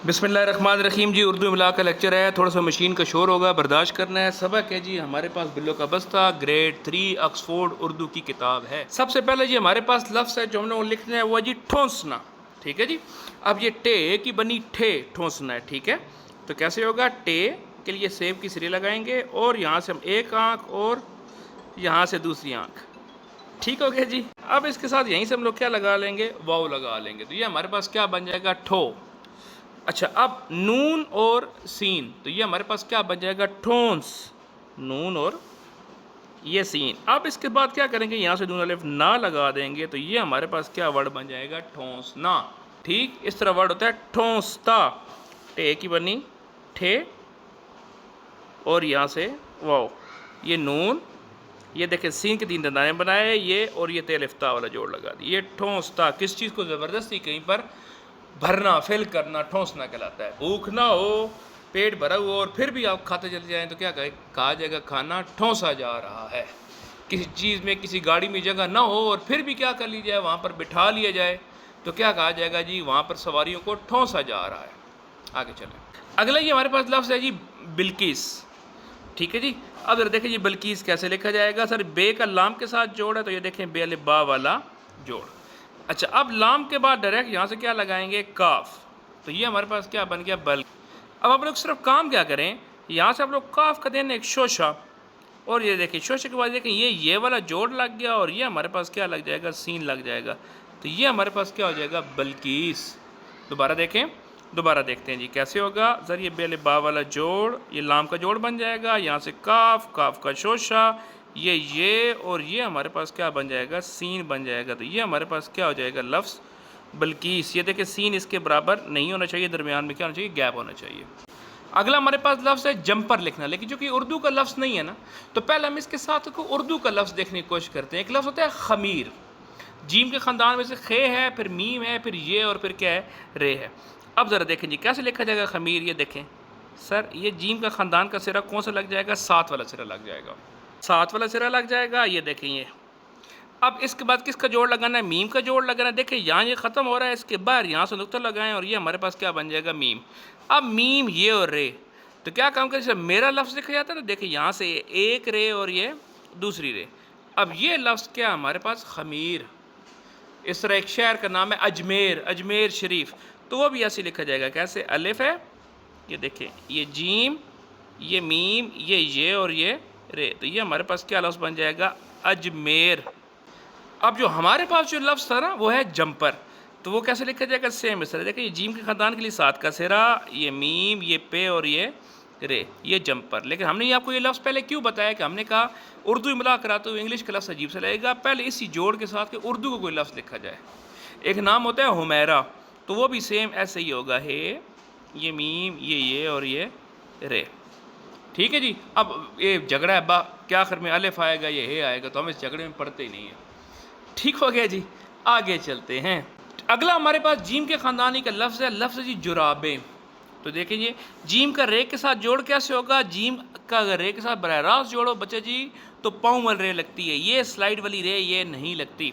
بسم اللہ الرحمن الرحیم جی، اردو املا کا لیکچر ہے. تھوڑا سا مشین کا شور ہوگا، برداشت کرنا ہے. سبق ہے جی ہمارے پاس بلو کا بستہ گریڈ 3 آکسفورڈ اردو کی کتاب ہے. سب سے پہلے جی ہمارے پاس لفظ ہے جو ہم نے لکھنا ہے وہ جی ٹھونسنا. ٹھیک ہے جی. اب یہ ٹے کی بنی ٹھے ٹھونسنا ہے. ٹھیک ہے، تو کیسے ہوگا؟ ٹے کے لیے سیب کی سری لگائیں گے اور یہاں سے ہم ایک آنکھ اور یہاں سے دوسری آنکھ. ٹھیک ہو گیا جی. اب اس کے ساتھ یہیں سے ہم لوگ کیا لگا لیں گے؟ واو لگا لیں گے. تو یہ ہمارے پاس کیا بن جائے گا؟ ٹھو. اچھا، اب نون اور سین، تو یہ ہمارے پاس کیا بن جائے گا؟ ٹھونس. نون اور یہ سین. اب اس کے بعد کیا کریں گے؟ یہاں سے نون الف نہ لگا دیں گے، تو یہ ہمارے پاس کیا ورڈ بن جائے گا؟ ٹھونسنا. ٹھیک اس طرح ورڈ ہوتا ہے ٹھونستا. ٹے کی بنی ٹھے اور یہاں سے واو، یہ نون، یہ دیکھیں سین کے 3 دندانے بنائے یہ، اور یہ تے الف تا والا جوڑ لگا دی. یہ ٹھونستا. کس چیز کو زبردستی کہیں پر بھرنا، فل کرنا ٹھونسنا کہلاتا ہے. بھوک نہ ہو، پیٹ بھرا ہوا اور پھر بھی آپ کھاتے چلے جائیں تو کیا کہا جائے گا؟ کھانا ٹھونسا جا رہا ہے. کسی چیز میں، کسی گاڑی میں جگہ نہ ہو اور پھر بھی کیا کر لی جائے؟ وہاں پر بٹھا لیا جائے تو کیا کہا جائے گا جی؟ وہاں پر سواریوں کو ٹھونسا جا رہا ہے. آگے چلیں. اگلا یہ ہمارے پاس لفظ ہے جی بلقیس. ٹھیک ہے جی. اب ذرا دیکھیں جی بلقیس کیسے لکھا جائے گا؟ سر بے کا لام کے ساتھ جوڑ ہے، تو یہ دیکھیں بے الف با والا جوڑ. اچھا، اب لام کے بعد ڈائریکٹ یہاں سے کیا لگائیں گے؟ کاف. تو یہ ہمارے پاس کیا بن گیا؟ بل. اب آپ لوگ صرف کام کیا کریں؟ یہاں سے آپ لوگ کاف کا دینا ایک شوشہ، اور یہ دیکھیں شوشے کے بعد دیکھیں یہ والا جوڑ لگ گیا، اور یہ ہمارے پاس کیا لگ جائے گا؟ سین لگ جائے گا. تو یہ ہمارے پاس کیا ہو جائے گا؟ بلقیس. دوبارہ دیکھیں، دوبارہ دیکھتے ہیں جی کیسے ہوگا. سر یہ بے الف با والا جوڑ، یہ لام کا جوڑ بن جائے گا. یہاں سے کاف، کاف کا شوشہ، یہ اور یہ ہمارے پاس کیا بن جائے گا؟ سین بن جائے گا. تو یہ ہمارے پاس کیا ہو جائے گا؟ لفظ بلقیس. یہ دیکھیں سین اس کے برابر نہیں ہونا چاہیے، درمیان میں کیا ہونا چاہیے؟ گیپ ہونا چاہیے. اگلا ہمارے پاس لفظ ہے جمپر لکھنا. لیکن چونکہ اردو کا لفظ نہیں ہے نا، تو پہلے ہم اس کے ساتھ اردو کا لفظ دیکھنے کی کوشش کرتے ہیں. ایک لفظ ہوتا ہے خمیر. جیم کے خاندان میں سے خے ہے، پھر میم ہے، پھر یہ، اور پھر کیا ہے؟ رے ہے. اب ذرا دیکھیں جی کیسے لکھا جائے گا خمیر. یہ دیکھیں سر، یہ جیم کا خاندان کا سرا کون سا لگ جائے گا؟ 7 والا سرا لگ جائے گا. 7 والا سرا لگ جائے گا. یہ دیکھیں یہ. اب اس کے بعد کس کا جوڑ لگانا ہے؟ میم کا جوڑ لگانا ہے. دیکھیں یہاں یہ ختم ہو رہا ہے، اس کے بعد یہاں سے نقطہ لگائیں اور یہ ہمارے پاس کیا بن جائے گا؟ میم. اب میم، یہ اور رے، تو کیا کام کریں؟ جیسے میرا لفظ لکھا جاتا ہے نا، دیکھیں یہاں سے ایک رے اور یہ دوسری رے. اب یہ لفظ کیا ہمارے پاس؟ خمیر. اس طرح ایک شہر کا نام ہے اجمیر، اجمیر شریف، تو وہ بھی ایسے لکھا جائے گا. کیسے؟ الف ہے، یہ دیکھیں یہ جیم، یہ میم، یہ اور یہ رے. تو یہ ہمارے پاس کیا لفظ بن جائے گا؟ اجمیر. اب جو ہمارے پاس جو لفظ تھا نا وہ ہے جمپر. تو وہ کیسے لکھا جائے گا؟ سیم اس طرح. دیکھیں یہ جیم کے خاندان کے لیے 7 کا سرا، یہ میم، یہ پے اور یہ رے، یہ جمپر. لیکن ہم نے آپ کو یہ لفظ پہلے کیوں بتایا کہ ہم نے کہا اردو املا کراتے ہوئے انگلش کا لفظ عجیب سے لگے گا، پہلے اسی جوڑ کے ساتھ کہ اردو کو کوئی لفظ لکھا جائے. ایک نام ہوتا ہے حمیرہ، تو وہ بھی سیم ایسے ہی ہوگا. ہے، یہ میم، یہ اور یہ رے. ٹھیک ہے جی. اب یہ جھگڑا ہے با کیا آخر میں الف آئے گا یہ ہے آئے گا، تو ہم اس جھگڑے میں پڑھتے ہی نہیں ہیں. ٹھیک ہو گیا جی. آگے چلتے ہیں. اگلا ہمارے پاس جیم کے خاندانی کا لفظ ہے، لفظ جی جرابیں. تو دیکھیں یہ جیم کا رے کے ساتھ جوڑ کیسے ہوگا؟ جیم کا اگر رے کے ساتھ براہ راست جوڑو بچے جی تو پاؤں والی رے لگتی ہے. یہ سلائڈ والی رے یہ نہیں لگتی.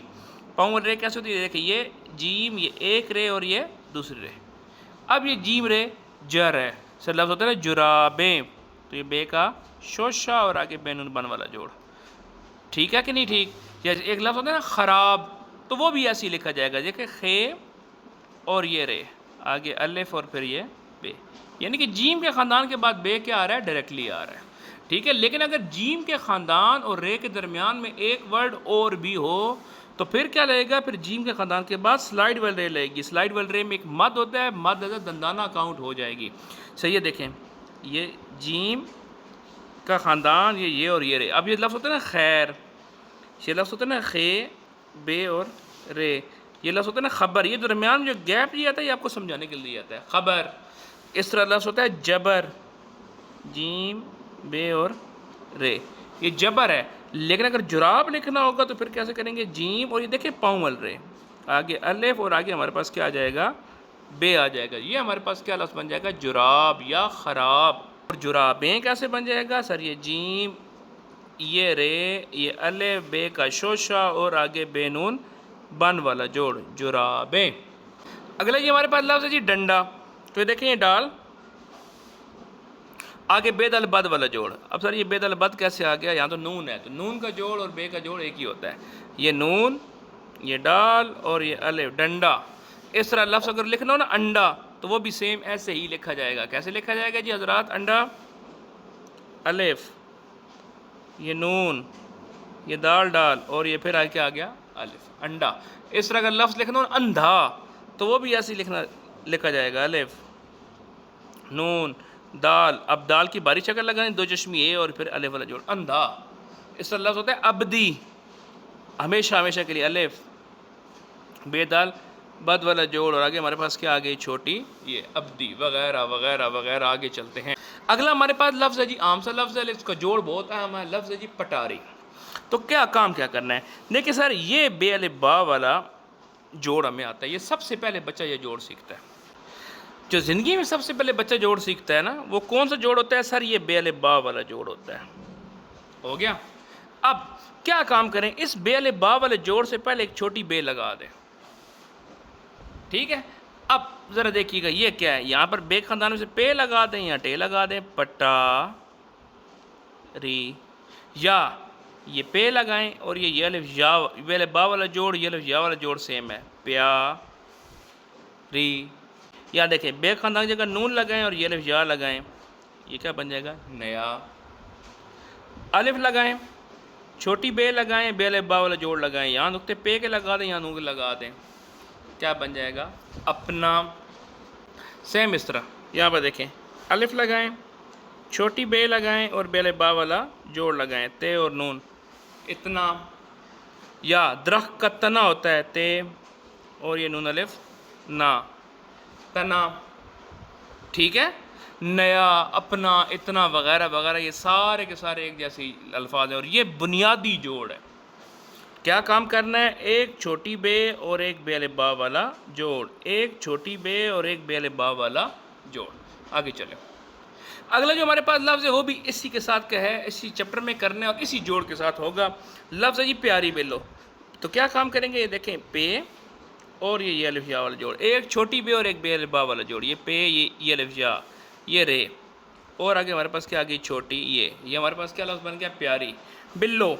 پاؤں والی رے کیسے ہوتی ہے؟ دیکھیں یہ جیم، یہ ایک رے اور یہ دوسری رے. اب یہ جیم رے جر ہے. سر لفظ ہوتا ہے نا جرابیں، تو یہ بے کا شوشہ اور آگے بے نون بن والا جوڑ. ٹھیک ہے کہ نہیں ٹھیک؟ یا ایک لفظ ہوتا ہے نا خراب، تو وہ بھی ایسے ہی لکھا جائے گا. دیکھیں خے اور یہ رے، آگے الف اور پھر یہ بے. یعنی کہ جیم کے خاندان کے بعد بے کیا آ رہا ہے؟ ڈائریکٹلی آ رہا ہے. ٹھیک ہے. لیکن اگر جیم کے خاندان اور رے کے درمیان میں ایک ورڈ اور بھی ہو تو پھر کیا لگے گا؟ پھر جیم کے خاندان کے بعد سلائڈ ول رے لگے گی. سلائڈ ول رے میں ایک مد ہوتا ہے، مد دندانہ کاؤنٹ ہو جائے گی. صحیح ہے. دیکھیں یہ جیم کا خاندان، یہ اور یہ رے. اب یہ لفظ ہوتا ہے نا خیر، یہ لفظ ہوتا ہے نا خے، بے اور رے. یہ لفظ ہوتا ہے نا خبر. یہ درمیان جو گیپ لیا آتا ہے یہ آپ کو سمجھانے کے لیے آتا ہے، خبر. اس طرح لفظ ہوتا ہے جبر، جیم، بے اور رے، یہ جبر ہے. لیکن اگر جراب لکھنا ہوگا تو پھر کیسے کریں گے؟ جیم اور یہ دیکھیں پاؤں وال رے، آگے الف اور آگے ہمارے پاس کیا آ جائے گا؟ بے آ جائے گا. یہ ہمارے پاس کیا لفظ بن جائے گا؟ جراب یا خراب. اور جرابیں کیسے بن جائے گا؟ سر یہ جیم، یہ رے، یہ الف، بے کا شوشہ اور آگے بے نون بن والا جوڑ، جرابیں. اگلا یہ ہمارے پاس لفظ ہے جی ڈنڈا. تو یہ دیکھیں یہ ڈال، آگے بے دل بد والا جوڑ. اب سر یہ بے دل بد کیسے آ گیا؟ یہاں تو نون ہے، تو نون کا جوڑ اور بے کا جوڑ ایک ہی ہوتا ہے. یہ نون، یہ ڈال اور یہ الف، ڈنڈا. اس طرح لفظ اگر لکھنا ہو نا انڈا، تو وہ بھی سیم ایسے ہی لکھا جائے گا. کیسے لکھا جائے گا جی حضرات؟ انڈا، الف، یہ نون، یہ دال ڈال اور یہ پھر کیا آ گیا؟ الف، انڈا. اس طرح اگر لفظ لکھنا ہو نا اندھا، تو وہ بھی ایسے ہی لکھا جائے گا. الف، نون، دال. اب دال کی باری شکل لگانی، دو چشمی اے اور پھر الف والا جوڑ، اندھا. اس طرح لفظ ہوتا ہے ابدی، ہمیشہ ہمیشہ کے لیے. الف، بے دال بد والا جوڑ اور آگے ہمارے پاس کیا آ گئی؟ چھوٹی یہ ابدی، وغیرہ وغیرہ وغیرہ. آگے چلتے ہیں. اگلا ہمارے پاس لفظ ہے جی، عام سا لفظ ہے، اس کا جوڑ بہت اہم ہے. لفظ ہے جی پٹاری. تو کیا کام کیا کرنا ہے؟ دیکھیں سر، یہ بے الف با والا جوڑ ہمیں آتا ہے. یہ سب سے پہلے بچہ یہ جوڑ سیکھتا ہے. جو زندگی میں سب سے پہلے بچہ جوڑ سیکھتا ہے نا، وہ کون سا جوڑ ہوتا ہے سر؟ یہ بے الف با والا جوڑ ہوتا ہے. ہو گیا. اب کیا کام کریں؟ اس بے الف با والے جوڑ سے پہلے ایک چھوٹی بے لگا دیں. ٹھیک ہے. اب ذرا دیکھیے گا یہ کیا ہے. یہاں پر بے خاندان میں سے پے لگا دیں یا ٹے لگا دیں. پٹا ری، یا یہ پے لگائیں اور یہ الف یا، بے الف با والا جوڑ، یہ الف یا والا جوڑ سیم ہے. پیا ری. یا دیکھیں بے خاندان کی جگہ نون لگائیں اور یہ الف یا لگائیں، یہ کیا بن جائے گا؟ نیا. الف لگائیں، چھوٹی بے لگائیں، بے الف با والا جوڑ لگائیں، یہاں نقطے پے کے لگا دیں، یہاں نقطے لگا دیں، کیا بن جائے گا؟ اپنا. سیم اس طرح یہاں پر دیکھیں، الف لگائیں، چھوٹی بے لگائیں اور بے الف با والا جوڑ لگائیں، تے اور نون، اتنا. یا درخت کا تنا ہوتا ہے، تے اور یہ نون الف، نا، تنا. ٹھیک ہے. نیا، اپنا، اتنا وغیرہ وغیرہ، یہ سارے کے سارے ایک جیسی الفاظ ہیں اور یہ بنیادی جوڑ ہے. کیا کام کرنا ہے؟ ایک چھوٹی بے اور ایک بے الف با والا جوڑ، ایک چھوٹی بے اور ایک بے الف با والا جوڑ. آگے چلیں. اگلا جو ہمارے پاس لفظ ہے وہ بھی اسی کے ساتھ کا ہے، اسی چیپٹر میں کرنا ہے اور اسی جوڑ کے ساتھ ہوگا. لفظ ہے جی پیاری بلو. تو کیا کام کریں گے؟ یہ دیکھیں، پے اور یہ الف یا والا جوڑ، ایک چھوٹی بے اور ایک بے الف با والا جوڑ، یہ پے، یہ الف یا، یہ رے، اور آگے ہمارے پاس کیا آ گئی؟ چھوٹی یہ ہمارے پاس کیا لفظ بن گیا؟ پیاری بلو.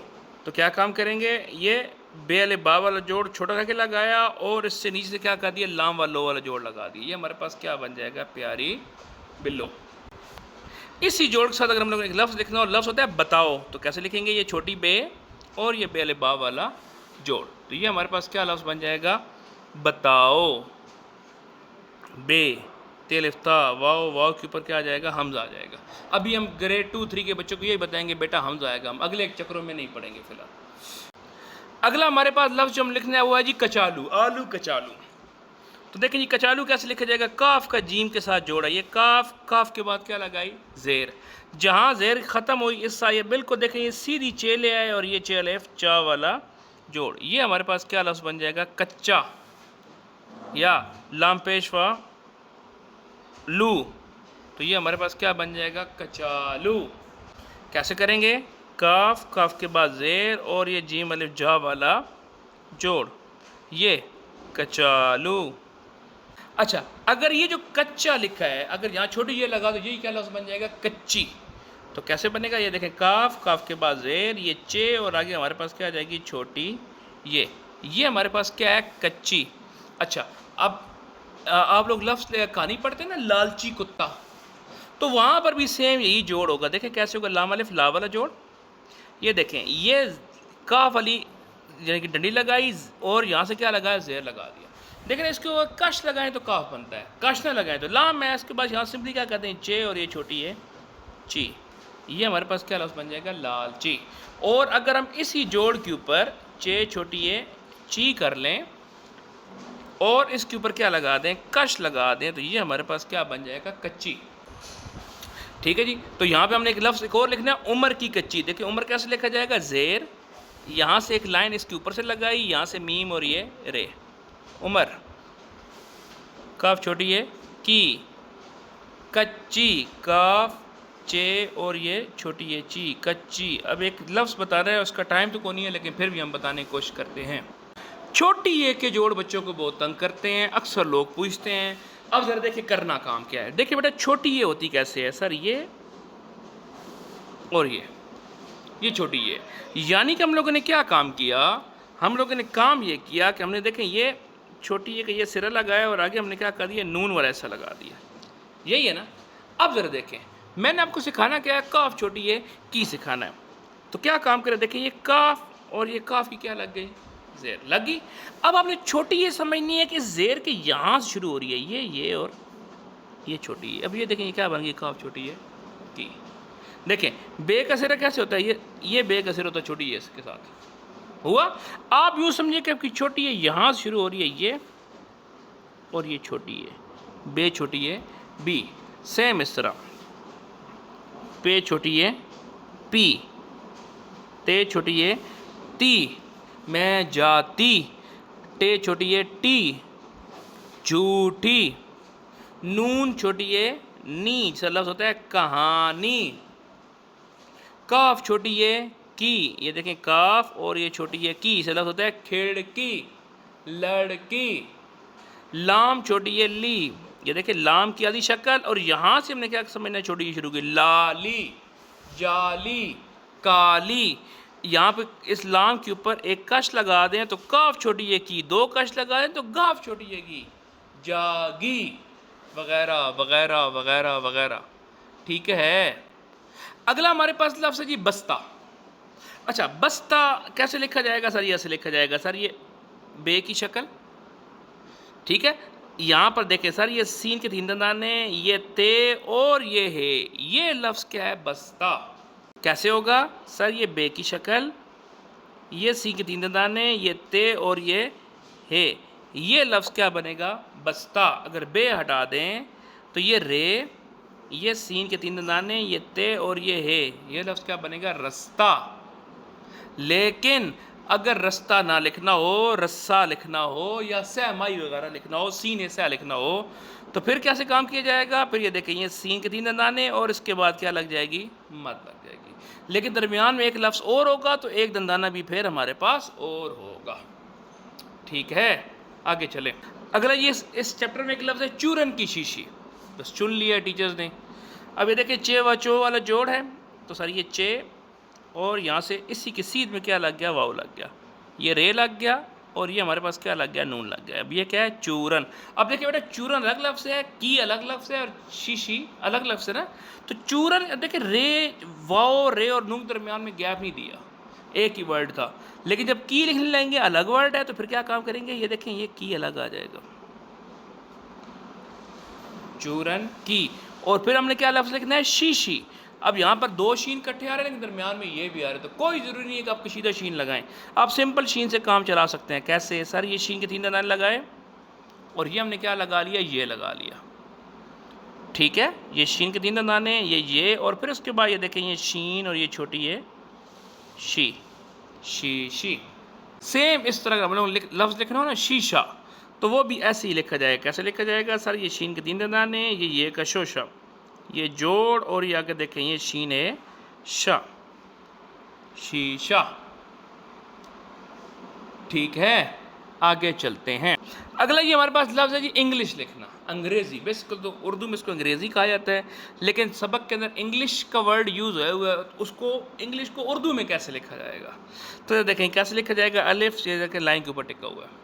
تو کیا کام کریں گے؟ یہ بے الف با والا جوڑ چھوٹا کر کے لگایا اور اس سے نیچے سے کیا کر دیا؟ لام والا لو والا جوڑ لگا دیا. یہ ہمارے پاس کیا بن جائے گا؟ پیاری بلو. اسی جوڑ کے ساتھ اگر ہم لوگ ایک لفظ لکھنا ہو، لفظ ہوتا ہے بتاؤ. تو کیسے لکھیں گے؟ یہ چھوٹی بے اور یہ بے الف با والا جوڑ. تو یہ ہمارے پاس کیا لفظ بن جائے گا؟ بتاؤ. بے، تے الف تا، واو، واو کے اوپر کیا آ جائے گا؟ حمزہ آ جائے گا. ابھی ہم گریڈ 2 3 کے بچوں کو یہی بتائیں گے بیٹا حمزہ آئے گا، ہم اگلے ایک چکروں میں نہیں پڑھیں گے فی الحال. اگلا ہمارے پاس لفظ جو ہم لکھنا ہے وہ ہے جی کچالو. آلو کچالو. تو دیکھیں جی کچالو کیسے لکھا جائے گا؟ کاف کا جیم کے ساتھ جوڑا. یہ کاف، کاف کے بعد کیا لگائی؟ زیر. جہاں زیر ختم ہوئی اس سا، یہ بالکل دیکھیں یہ سیدھی چے لے آئے اور یہ چے الف چا والا جوڑ. یہ ہمارے پاس کیا لفظ بن جائے گا؟ کچا. یا لام پیشوا لو. تو یہ ہمارے پاس کیا بن جائے گا؟ کچالو. کیسے کریں گے؟ کاف، کاف کے بعد زیر اور یہ جیم الف جا والا جوڑ، یہ کچالو. اچھا، اگر یہ جو کچا لکھا ہے، اگر یہاں چھوٹی یہ لگا تو یہی کیا لفظ بن جائے گا؟ کچی. تو کیسے بنے گا؟ یہ دیکھیں، کاف، کاف کے بعد زیر، یہ چے اور آگے ہمارے پاس کیا آ جائے گی؟ چھوٹی یہ ہمارے پاس کیا ہے؟ کچی. اچھا، اب آپ لوگ لفظ کہانی پڑھتے ہیں نا، لالچی کتا، تو وہاں پر بھی سیم یہی جوڑ ہوگا. دیکھیں کیسے ہوگا؟ لام الف لا والا جوڑ. یہ دیکھیں، یہ کاف والی یعنی کہ ڈنڈی لگائی اور یہاں سے کیا لگایا؟ زیر لگا دیا. لیکن اس کو کش لگائیں تو کاف بنتا ہے، کش نہ لگائیں تو لام ہے. اس کے بعد یہاں سمپلی کیا کہتے ہیں؟ چے اور یہ چھوٹی ہے چی. یہ ہمارے پاس کیا لفظ بن جائے گا؟ لالچی. اور اگر ہم اسی جوڑ کے اوپر چے چھوٹی ہے چی کر لیں اور اس کے اوپر کیا لگا دیں؟ کش لگا دیں، تو یہ ہمارے پاس کیا بن جائے گا؟ کچی. ٹھیک ہے جی. تو یہاں پہ ہم نے ایک لفظ ایک اور لکھنا ہے، عمر کی کچی. دیکھیں عمر کیسے لکھا جائے گا؟ زیر، یہاں سے ایک لائن اس کے اوپر سے لگائی، یہاں سے میم اور یہ رے. عمر، کاف چھوٹی ہے کی، کچی، کاف چے اور یہ چھوٹی ہے چی، کچی. اب ایک لفظ بتا رہا ہے، اس کا ٹائم تو کوئی نہیں ہے لیکن پھر بھی ہم بتانے کی کوشش کرتے ہیں. چھوٹی یہ کے جوڑ بچوں کو بہت تنگ کرتے ہیں. اکثر لوگ پوچھتے ہیں اب ذرا دیکھیں کرنا کام کیا ہے. دیکھیں بیٹا چھوٹی یہ ہوتی کیسے ہے سر, یہ اور یہ چھوٹی یہ, یعنی کہ ہم لوگوں نے کیا کام کیا, ہم لوگوں نے کام یہ کیا کہ ہم نے دیکھیں یہ چھوٹی یہ کہ یہ سرا لگایا اور آگے ہم نے کیا کر دیا, نون والا ایسا لگا دیا. یہی ہے نا. اب ذرا دیکھیں میں نے آپ کو سکھانا کیا ہے, کاف چھوٹی یہ کی سکھانا ہے. تو کیا کام کرے, دیکھیں یہ کاف اور یہ کاف کی کیا لگ گئی, زیر لگ گئی. اب آپ نے چھوٹی یہ سمجھنی ہے کہ زیر کے یہاں سے شروع ہو رہی ہے, یہ اور یہ چھوٹی ہے. اب یہ دیکھیں یہ کیا بن گئی, کاف چھوٹی ہے کی. دیکھیں بے کا سرا کیسے ہوتا ہے, یہ بے کا سرا ہوتا ہے چھوٹی ہے اس کے ساتھ ہوا. آپ یوں سمجھیں کہ آپ کی چھوٹی ہے یہاں سے شروع ہو رہی ہے یہ, اور یہ چھوٹی ہے بے چھوٹی ہے بی. سیم اس طرح پے چھوٹی ہے پی, تے چھوٹی ہے تی, میں جاتی, ٹے چھوٹی ہے ٹی, جھوٹی, نون چھوٹی ہے نی, جسا لفظ ہوتا ہے کہانی. کاف چھوٹی ہے کی, یہ دیکھیں کاف اور یہ چھوٹی ہے کی, جسا لفظ ہوتا ہے کھڑکی لڑکی. لام چھوٹی ہے لی, یہ دیکھیں لام کی آدھی شکل, اور یہاں سے ہم نے کیا سمجھنا چھوٹی کی شروع کی, لالی جالی کالی. یہاں پہ اس لام کے اوپر ایک کش لگا دیں تو کاف چھوٹی ہے کی, دو کش لگا دیں تو گاف چھوٹی ہے گی, جاگی وغیرہ وغیرہ وغیرہ وغیرہ. ٹھیک ہے. اگلا ہمارے پاس لفظ ہے جی بستہ. اچھا بستہ کیسے لکھا جائے گا سر, یہ ایسے لکھا جائے گا سر, یہ بے کی شکل. ٹھیک ہے. یہاں پر دیکھیں سر یہ سین کے تین دندان ہیں, یہ تے اور یہ ہے, یہ لفظ کیا ہے بستہ. کیسے ہوگا سر, یہ بے کی شکل, یہ سین کے تین دندان ہیں, یہ تے اور یہ ہے, یہ لفظ کیا بنے گا بستہ. اگر بے ہٹا دیں تو یہ رے, یہ سین کے تین دندان ہیں, یہ تے اور یہ ہے, یہ لفظ کیا بنے گا رستہ. لیکن اگر رستہ نہ لکھنا ہو, رسہ لکھنا ہو یا سہمائی وغیرہ لکھنا ہو, سین سہ لکھنا ہو, تو پھر کیسے کام کیا جائے گا. پھر یہ دیکھیں یہ سین کے تین دندان ہیں اور اس کے بعد کیا لگ جائے گی, مد لگ جائے گی. لیکن درمیان میں ایک لفظ اور ہوگا تو ایک دندانہ بھی پھر ہمارے پاس اور ہوگا. ٹھیک ہے. آگے چلیں. اگلا یہ اس چیپٹر میں ایک لفظ ہے چورن کی شیشی. بس چن لیا ٹیچرز نے. اب یہ دیکھیں چے و چو والا جوڑ ہے, تو سر یہ چے اور یہاں سے اسی کی سیدھ میں کیا لگ گیا, واو لگ گیا, یہ رے لگ گیا, اور یہ ہمارے پاس کیا لگ گیا, نون لگ گیا. اب یہ کیا ہے چورن. اب دیکھیں بیٹا چورن الگ لفظ ہے, کی الگ لفظ ہے, اور شیشی الگ لفظ ہے نا. تو چورن دیکھیں رے, واو رے اور نون درمیان میں گیپ نہیں دیا, ایک ہی ورڈ تھا. لیکن جب کی لکھنے لیں گے الگ ورڈ ہے, تو پھر کیا کام کریں گے, یہ دیکھیں یہ کی الگ آ جائے گا, چورن کی. اور پھر ہم نے کیا لفظ لکھنا ہے, شیشی. اب یہاں پر دو شین کٹھے آ رہے ہیں لیکن درمیان میں یہ بھی آ رہے ہیں, تو کوئی ضروری نہیں ہے کہ آپ کشیدہ شین لگائیں. آپ سمپل شین سے کام چلا سکتے ہیں. کیسے سر, یہ شین کے تین دندان لگائے اور یہ ہم نے کیا لگا لیا, یہ لگا لیا. ٹھیک ہے. یہ شین کے تین دندان ہیں, یہ اور پھر اس کے بعد یہ دیکھیں یہ شین اور یہ چھوٹی ہے شی, شی. سیم اس طرح کا ہم لوگ لفظ لکھنا ہو نا شیشہ, تو وہ بھی ایسے ہی لکھا جائے گا. کیسے لکھا جائے گا سر, یہ شین کے تین دندان ہیں, یہ کا شوشا, یہ جوڑ, اور یہ آگے دیکھیں یہ شین ہے شا, شیشہ. ٹھیک ہے. آگے چلتے ہیں. اگلا یہ ہمارے پاس لفظ ہے جی انگلش لکھنا, انگریزی. بیسیکل تو اردو میں اس کو انگریزی کہا جاتا ہے, لیکن سبق کے اندر انگلش کا ورڈ یوز ہوا ہے, اس کو انگلش کو اردو میں کیسے لکھا جائے گا. تو دیکھیں کیسے لکھا جائے گا, الف یہ دیکھیں لائن کے اوپر ٹکا ہوا ہے.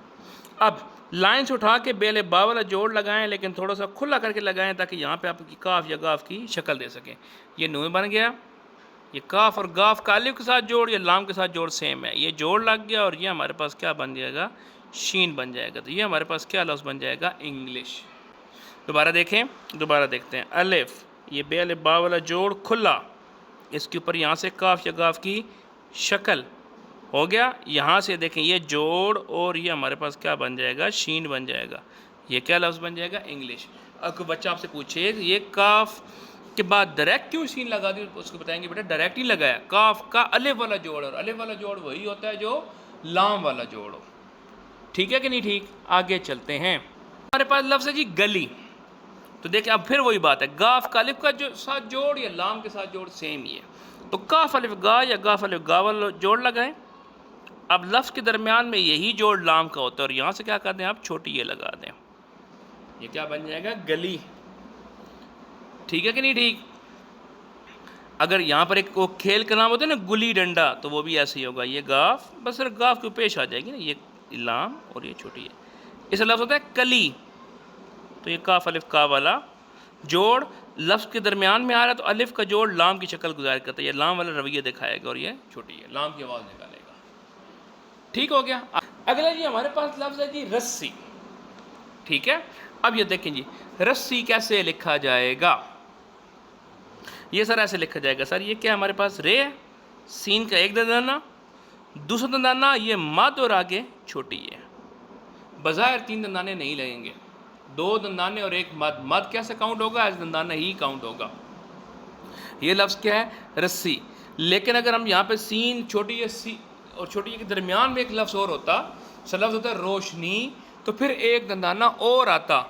اب لائن سے اٹھا کے بے با والا جوڑ لگائیں, لیکن تھوڑا سا کھلا کر کے لگائیں تاکہ یہاں پہ آپ کی کاف یا گاف کی شکل دے سکیں. یہ نون بن گیا, یہ کاف اور گاف کا الف کے ساتھ جوڑ, یا لام کے ساتھ جوڑ سیم ہے, یہ جوڑ لگ گیا, اور یہ ہمارے پاس کیا بن جائے گا, شین بن جائے گا. تو یہ ہمارے پاس کیا لفظ بن جائے گا, انگلش. دوبارہ دیکھیں, دوبارہ دیکھتے ہیں. الف, یہ بے الف با والا جوڑ کھلا, اس کے اوپر یہاں سے کاف یا گاف کی شکل ہو گیا. یہاں سے دیکھیں یہ جوڑ, اور یہ ہمارے پاس کیا بن جائے گا, شین بن جائے گا. یہ کیا لفظ بن جائے گا, انگلش. اب کوئی بچہ آپ سے پوچھے یہ کاف کے بعد ڈائریکٹ کیوں شین لگا دی, اس کو بتائیں گے بیٹا ڈائریکٹ نہیں لگایا, کاف کا الف والا جوڑ, اور الف والا جوڑ وہی ہوتا ہے جو لام والا جوڑ ہو. ٹھیک ہے کہ نہیں ٹھیک. آگے چلتے ہیں. ہمارے پاس لفظ ہے جی گلی. تو دیکھیں اب پھر وہی بات ہے, گاف کا الف کا ساتھ جوڑ یا لام کے ساتھ جوڑ سیم ہی ہے. تو کاف الف گا یا گاف الف گا والا جوڑ لگائیں. اب لفظ کے درمیان میں یہی جوڑ لام کا ہوتا ہے, اور یہاں سے کیا کر دیں آپ, چھوٹی یہ لگا دیں. یہ کیا بن جائے گا؟ گلی. ٹھیک ہے کہ نہیں ٹھیک؟ اگر یہاں پر ایک وہ کھیل کا نام ہوتا ہے نا گلی ڈنڈا، تو وہ بھی ایسے ہی ہوگا. یہ گاف، بس صرف گاف کو پیش آ جائے گی نا، یہ لام اور یہ چھوٹی ہے. اس لفظ ہوتا ہے کلی، تو یہ کاف الف کا والا جوڑ لفظ کے درمیان میں آ رہا ہے، تو الف کا جوڑ لام کی شکل گزار کرتا ہے. یہ لام والا رویہ دکھائے گا اور یہ چھوٹی ہے، لام کی آواز نکالے گا. ٹھیک ہو گیا. اگلا جی ہمارے پاس لفظ ہے جی رسی. ٹھیک ہے، اب یہ دیکھیں جی رسی کیسے لکھا جائے گا. یہ سر ایسے لکھا جائے گا. سر یہ کیا ہمارے پاس رے ہے، سین کا ایک دندانہ، دوسرا دندانہ یہ مد اور آگے چھوٹی ہے. بظاہر 3 دندانے نہیں لگیں گے، 2 دندانے اور ایک مد. مد کیسے کاؤنٹ ہوگا؟ ایز دندانہ ہی کاؤنٹ ہوگا. یہ لفظ کیا ہے؟ رسی. لیکن اگر ہم یہاں پہ سین چھوٹی ہے سی اور چھوٹی ہے کے درمیان میں ایک لفظ اور ہوتا، سر لفظ ہوتا ہے روشنی، تو پھر ایک دندانہ اور آتا.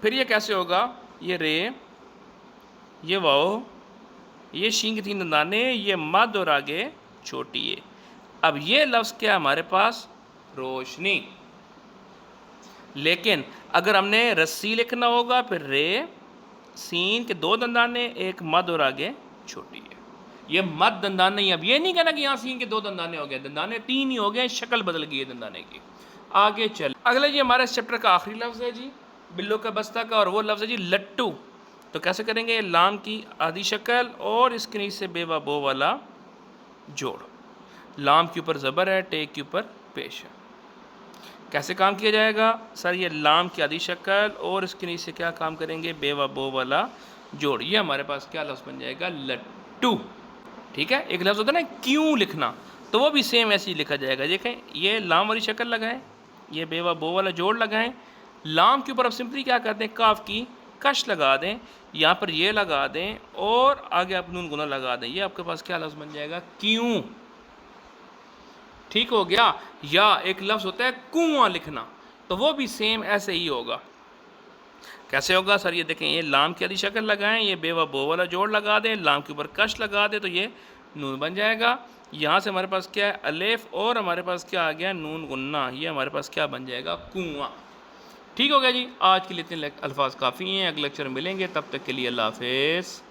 پھر یہ کیسے ہوگا؟ یہ رے، یہ واؤ، یہ شین کے 3 دندانے، یہ مد اور آگے چھوٹی ہے. اب یہ لفظ کیا ہمارے پاس؟ روشنی. لیکن اگر ہم نے رسی لکھنا ہوگا، پھر رے، سین کے 2 دندانے، ایک مد اور آگے چھوٹی ہے. یہ مد دندانہ نہیں. اب یہ نہیں کہنا کہ یہاں سین کے 2 دندانے ہو گئے، دندانے 3 ہی ہو گئے، شکل بدل گئی ہے دندانے کی. آگے چل اگلا جی ہمارے اس چیپٹر کا آخری لفظ ہے جی بلو کا بستہ کا، اور وہ لفظ ہے جی لٹو. تو کیسے کریں گے؟ لام کی آدھی شکل اور اس کے نیچے بے و بو والا جوڑ. لام کے اوپر زبر ہے، ٹے کے اوپر پیش ہے. کیسے کام کیا جائے گا؟ سر یہ لام کی آدھی شکل اور اس کے نیچے کیا کام کریں گے؟ بے و بو والا جوڑ. یہ ہمارے پاس کیا لفظ بن جائے گا؟ لٹو. ٹھیک ہے. ایک لفظ ہوتا ہے نا کیوں لکھنا، تو وہ بھی سیم ایسے ہی لکھا جائے گا. دیکھیں یہ لام والی شکل لگائیں، یہ بے و بو والا جوڑ لگائیں، لام کے اوپر اب سمپلی کیا کرتے ہیں؟ کاف کی کش لگا دیں، یہاں پر یہ لگا دیں اور آگے آپ نون گنا لگا دیں. یہ آپ کے پاس کیا لفظ بن جائے گا؟ کیوں. ٹھیک ہو گیا. یا ایک لفظ ہوتا ہے کنواں لکھنا، تو وہ بھی سیم ایسے ہی ہوگا. کیسے ہوگا؟ سر یہ دیکھیں، یہ لام کی آدھی شکل لگائیں، یہ بے و بو والا جوڑ لگا دیں، لام کے اوپر کش لگا دیں، تو یہ نون بن جائے گا. یہاں سے ہمارے پاس کیا ہے؟ الف، اور ہمارے پاس کیا آ گیا؟ نون گنا. یہ ہمارے پاس کیا بن جائے گا؟ کنواں. ٹھیک ہو گیا جی. آج کے لیے اتنے الفاظ کافی ہیں. اگلے لیکچر میں ملیں گے، تب تک کے لیے اللہ حافظ.